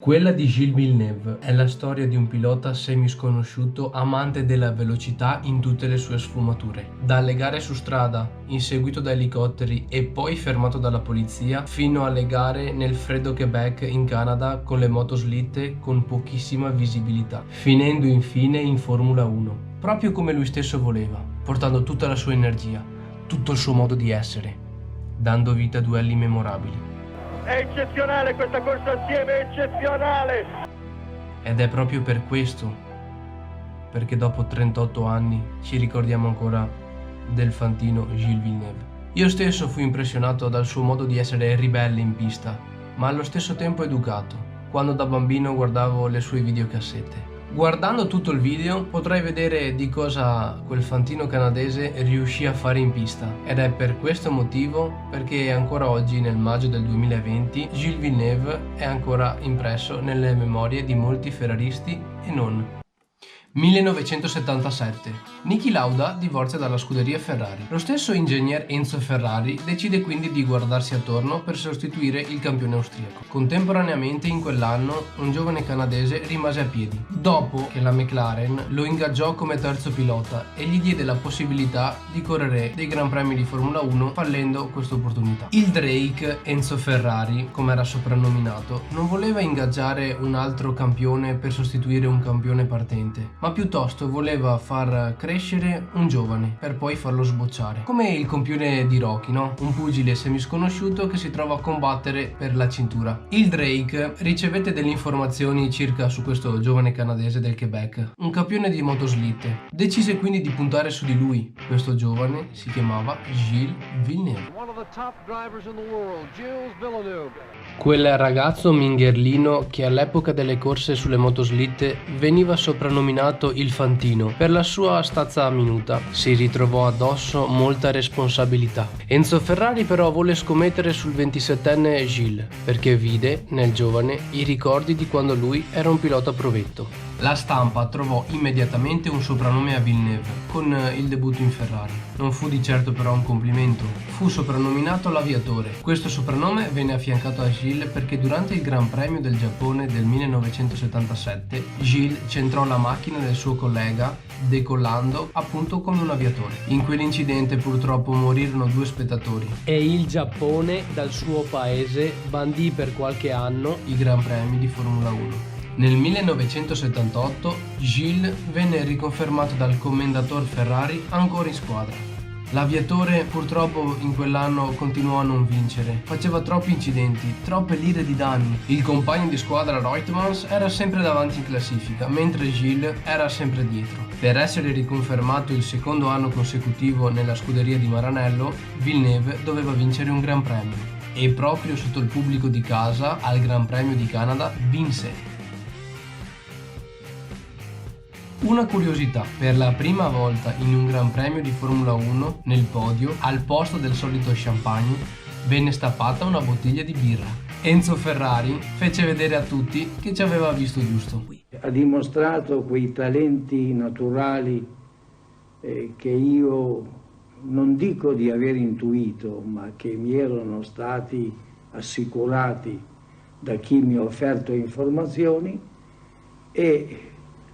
Quella di Gilles Villeneuve è la storia di un pilota semisconosciuto amante della velocità in tutte le sue sfumature. Dalle gare su strada, inseguito da elicotteri e poi fermato dalla polizia, fino alle gare nel freddo Quebec in Canada con le motoslitte con pochissima visibilità, finendo infine in Formula 1, proprio come lui stesso voleva, portando tutta la sua energia, tutto il suo modo di essere, dando vita a duelli memorabili. È eccezionale questa corsa assieme, è eccezionale! Ed è proprio per questo, perché dopo 38 anni ci ricordiamo ancora del fantino Gilles Villeneuve. Io stesso fui impressionato dal suo modo di essere ribelle in pista, ma allo stesso tempo educato, quando da bambino guardavo le sue videocassette. Guardando tutto il video potrai vedere di cosa quel fantino canadese riuscì a fare in pista, ed è per questo motivo perché ancora oggi, nel maggio del 2020, Gilles Villeneuve è ancora impresso nelle memorie di molti ferraristi e non. 1977. Niki Lauda divorzia dalla scuderia Ferrari. Lo stesso ingegner Enzo Ferrari decide quindi di guardarsi attorno per sostituire il campione austriaco. Contemporaneamente in quell'anno un giovane canadese rimase a piedi, dopo che la McLaren lo ingaggiò come terzo pilota e gli diede la possibilità di correre dei Gran Premi di Formula 1, fallendo questa opportunità. Il Drake, Enzo Ferrari, come era soprannominato, non voleva ingaggiare un altro campione per sostituire un campione partente, ma piuttosto voleva far crescere un giovane per poi farlo sbocciare, come il campione di Rocky, no? Un pugile semisconosciuto che si trova a combattere per la cintura. Il Drake ricevette delle informazioni circa su questo giovane canadese del Quebec, un campione di motoslitte. Decise quindi di puntare su di lui. Questo giovane si chiamava Gilles Villeneuve. Quel ragazzo mingherlino che all'epoca delle corse sulle motoslitte veniva soprannominato il fantino per la sua stazza minuta. Si ritrovò addosso molta responsabilità. Enzo Ferrari però volle scommettere sul 27enne Gilles perché vide nel giovane i ricordi di quando lui era un pilota a provetto. La stampa trovò immediatamente un soprannome a Villeneuve con il debutto in Ferrari. Non fu di certo però un complimento. Fu soprannominato l'aviatore. Questo soprannome venne affiancato a Gilles perché durante il Gran Premio del Giappone del 1977 Gilles centrò la macchina del suo collega decollando appunto come un aviatore. In quell'incidente purtroppo morirono 2 spettatori e il Giappone dal suo paese bandì per qualche anno i Gran Premi di Formula 1. Nel 1978 Gilles venne riconfermato dal commendator Ferrari ancora in squadra. L'aviatore purtroppo in quell'anno continuò a non vincere, faceva troppi incidenti, troppe lire di danni. Il compagno di squadra Reutemann era sempre davanti in classifica, mentre Gilles era sempre dietro. Per essere riconfermato il secondo anno consecutivo nella scuderia di Maranello, Villeneuve doveva vincere un Gran Premio. E proprio sotto il pubblico di casa, al Gran Premio di Canada, vinse. Una curiosità, per la prima volta in un Gran Premio di Formula 1, nel podio, al posto del solito champagne, venne stappata una bottiglia di birra. Enzo Ferrari fece vedere a tutti che ci aveva visto giusto. Ha dimostrato quei talenti naturali che io non dico di aver intuito, ma che mi erano stati assicurati da chi mi ha offerto informazioni, e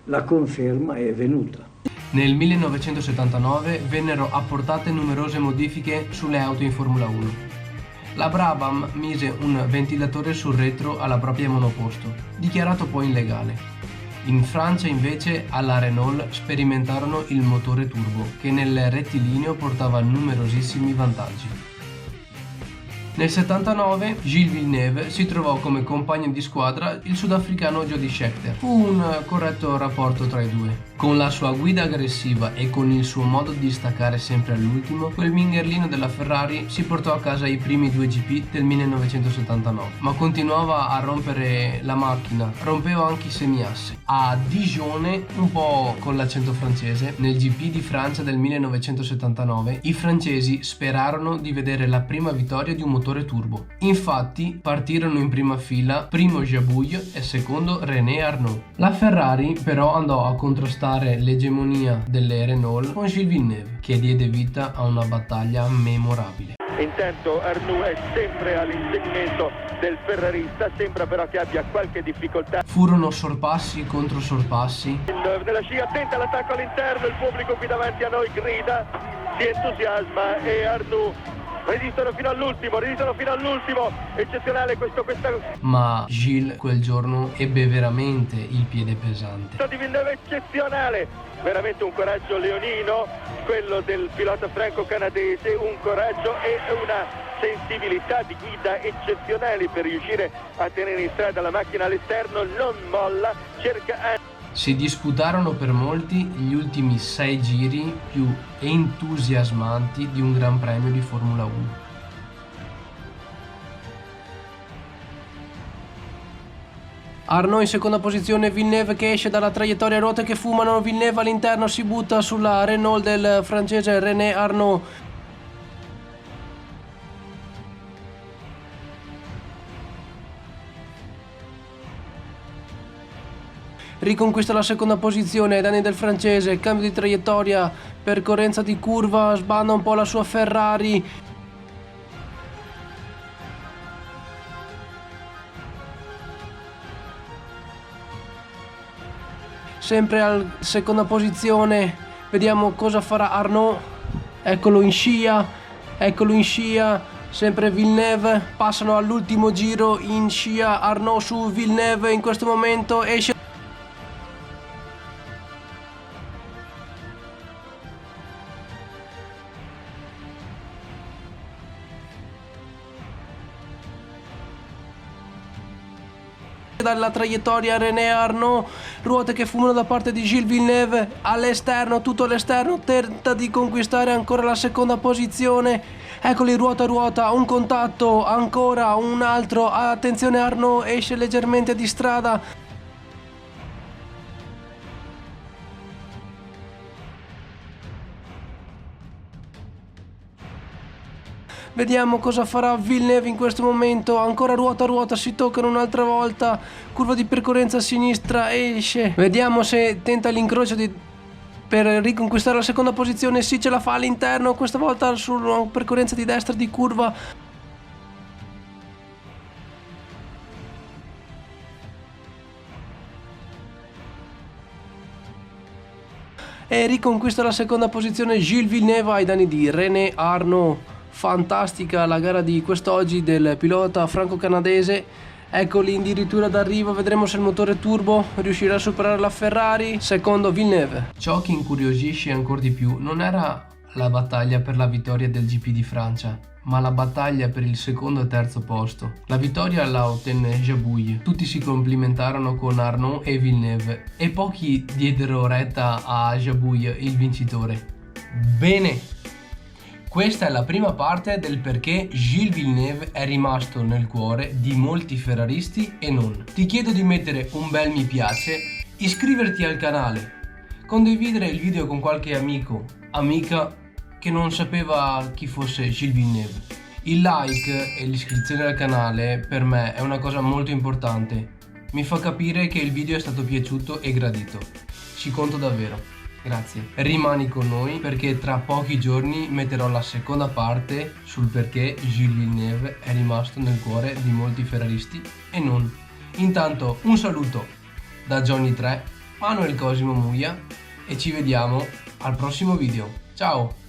la conferma è venuta. Nel 1979 vennero apportate numerose modifiche sulle auto in Formula 1. La Brabham mise un ventilatore sul retro alla propria monoposto, dichiarato poi illegale. In Francia invece alla Renault sperimentarono il motore turbo, che nel rettilineo portava numerosissimi vantaggi. Nel 79 Gilles Villeneuve si trovò come compagno di squadra il sudafricano Jody Scheckter. Fu un corretto rapporto tra i due. Con la sua guida aggressiva e con il suo modo di staccare sempre all'ultimo, quel mingherlino della Ferrari si portò a casa i primi 2 GP del 1979, ma continuava a rompere la macchina, rompeva anche i semiassi. A Digione, un po' con l'accento francese, nel GP di Francia del 1979, i francesi sperarono di vedere la prima vittoria di un motore turbo. Infatti partirono in prima fila primo Jabouille e secondo René Arnoux. La Ferrari però andò a contrastare l'egemonia delle Renault con Gilles Villeneuve, che diede vita a una battaglia memorabile. Intanto Arnoux è sempre all'inseguimento del ferrarista, sembra però che abbia qualche difficoltà. Furono sorpassi contro sorpassi. Nella scia, attenta all'attacco all'interno, il pubblico qui davanti a noi grida, si entusiasma e Arnoux resistono fino all'ultimo, eccezionale questa Ma Gilles quel giorno ebbe veramente il piede pesante. di Villeneuve, eccezionale, veramente un coraggio leonino, quello del pilota franco-canadese, un coraggio e una sensibilità di guida eccezionali per riuscire a tenere in strada la macchina all'esterno, non molla, cerca... Si disputarono per molti gli ultimi 6 giri più entusiasmanti di un Gran Premio di Formula 1. Arnoux in seconda posizione, Villeneuve che esce dalla traiettoria, ruote che fumano, Villeneuve all'interno si butta sulla Renault del francese René Arnoux. Riconquista la seconda posizione ai danni del francese, cambio di traiettoria, percorrenza di curva, sbanda un po' la sua Ferrari. Sempre alla seconda posizione, vediamo cosa farà Arnoux. Eccolo in scia, sempre Villeneuve, passano all'ultimo giro in scia Arnoux su Villeneuve, in questo momento esce. Dalla traiettoria René Arnoux, ruote che fumano da parte di Gilles Villeneuve, all'esterno, tutto all'esterno, tenta di conquistare ancora la seconda posizione. Eccoli, ruota a ruota, un contatto, ancora un altro, attenzione, Arnoux esce leggermente di strada. Vediamo cosa farà Villeneuve in questo momento, ancora ruota a ruota, si toccano un'altra volta, curva di percorrenza a sinistra, esce. Vediamo se tenta l'incrocio per riconquistare la seconda posizione, sì, ce la fa all'interno, questa volta sulla percorrenza di destra di curva. E riconquista la seconda posizione Gilles Villeneuve ai danni di René Arnoux. Fantastica la gara di quest'oggi del pilota franco-canadese. Eccoli addirittura d'arrivo, vedremo se il motore turbo riuscirà a superare la Ferrari. Secondo Villeneuve. Ciò che incuriosisce ancora di più non era la battaglia per la vittoria del GP di Francia, ma la battaglia per il secondo e terzo posto. La vittoria la ottenne Jabouille, tutti si complimentarono con Arnoux e Villeneuve e pochi diedero retta a Jabouille, il vincitore. Bene! Questa è la prima parte del perché Gilles Villeneuve è rimasto nel cuore di molti ferraristi e non. Ti chiedo di mettere un bel mi piace, iscriverti al canale, condividere il video con qualche amico, amica che non sapeva chi fosse Gilles Villeneuve. Il like e l'iscrizione al canale per me è una cosa molto importante, mi fa capire che il video è stato piaciuto e gradito, ci conto davvero. Grazie. Rimani con noi perché tra pochi giorni metterò la seconda parte sul perché Gilles Villeneuve è rimasto nel cuore di molti ferraristi e non. Intanto un saluto da Johnny 3, Manuel Cosimo Muglia e ci vediamo al prossimo video. Ciao!